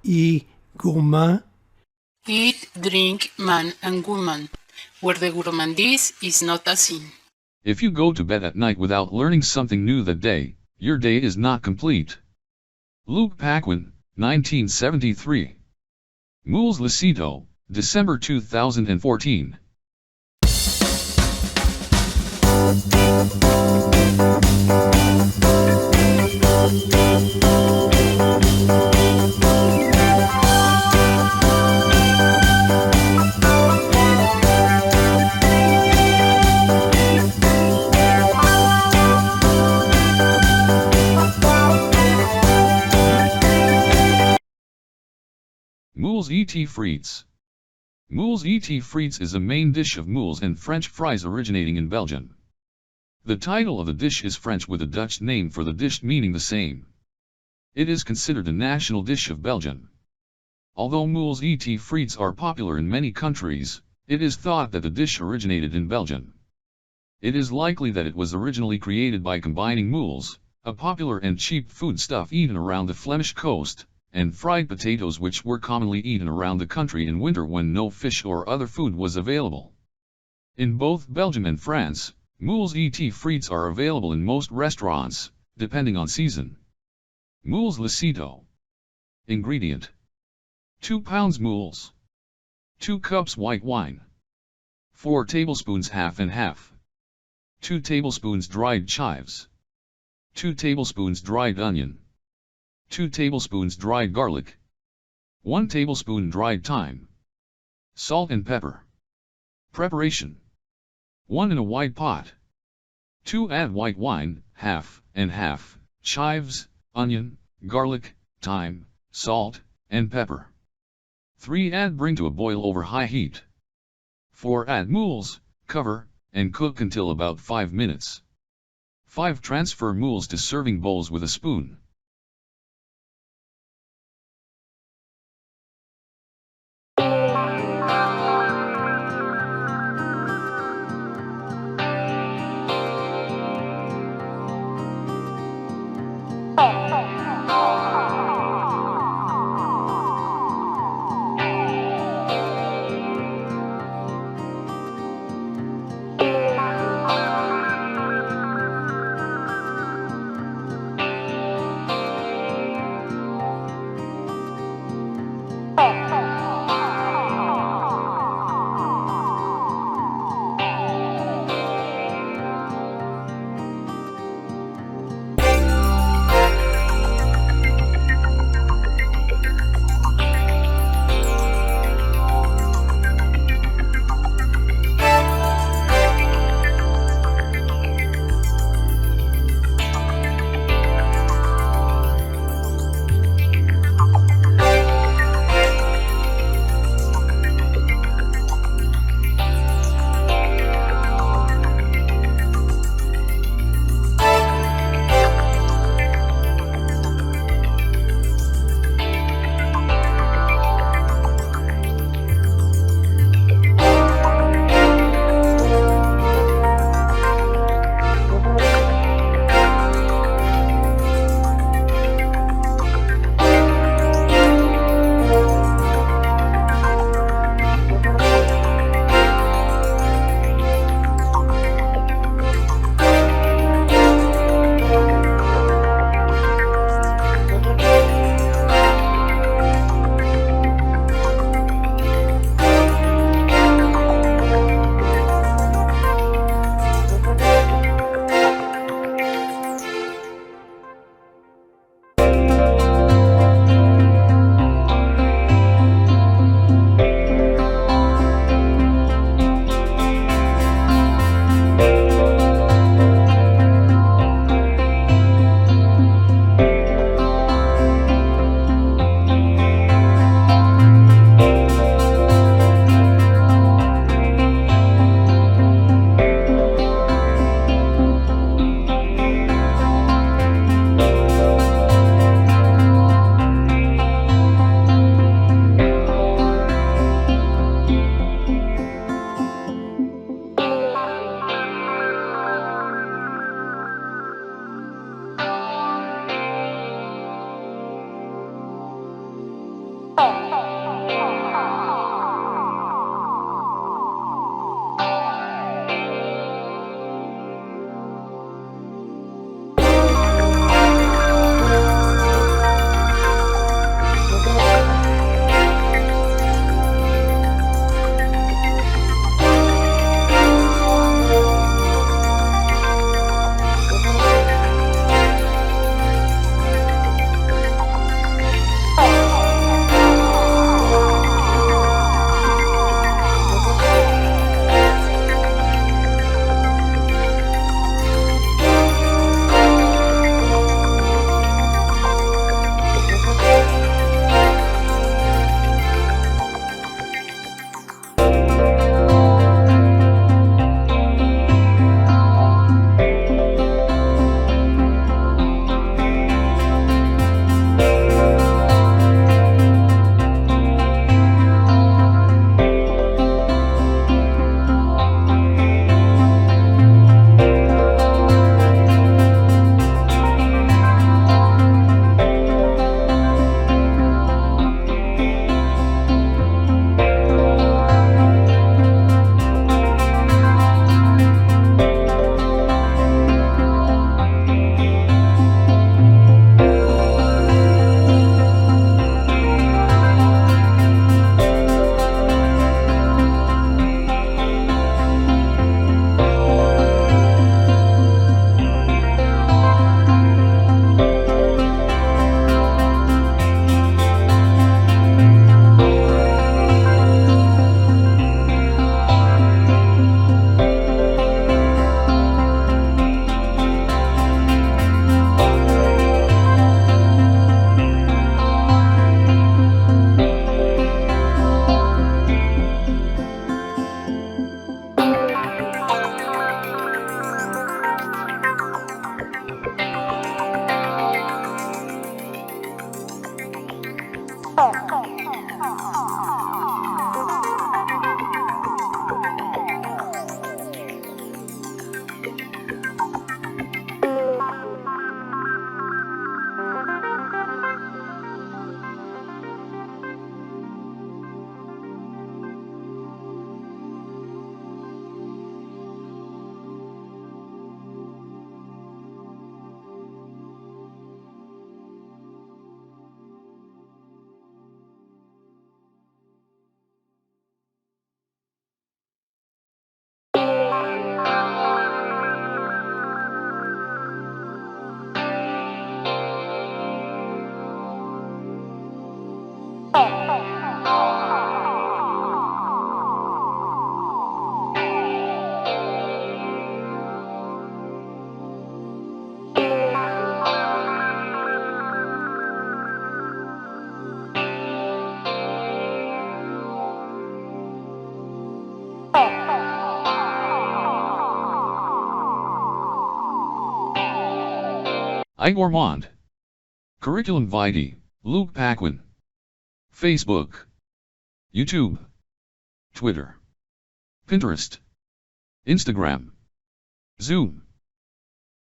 iGourmand. Eat, drink, man and woman, where the gourmandise is not a sin. If you go to bed at night without learning something new that day, your day is not complete. Luke Paquin, 1973. Moules Lucito, December 2014. Moules et Frites. Moules et Frites is a main dish of Moules and French fries originating in Belgium. The title of the dish is French with a Dutch name for the dish meaning the same. It is considered a national dish of Belgium. Although Moules et Frites are popular in many countries, it is thought that the dish originated in Belgium. It is likely that it was originally created by combining moules, a popular and cheap foodstuff eaten around the Flemish coast, and fried potatoes which were commonly eaten around the country in winter when no fish or other food was available. In both Belgium and France, Moules et Frites are available in most restaurants, depending on season. Moules Lucito. Ingredient: 2 pounds moules, 2 cups white wine, 4 tablespoons half and half, 2 tablespoons dried chives, 2 tablespoons dried onion, 2 tablespoons dried garlic, 1 tablespoon dried thyme, salt and pepper. Preparation: 1 in a wide pot. 2 add white wine, half and half, chives, onion, garlic, thyme, salt, and pepper. 3 add bring to a boil over high heat. 4 add moules, cover, and cook until about 5 minutes. 5 transfer moules to serving bowls with a spoon. iGourmand. Curriculum vitae, Luke Paquin. Facebook. YouTube. Twitter. Pinterest. Instagram. Zoom.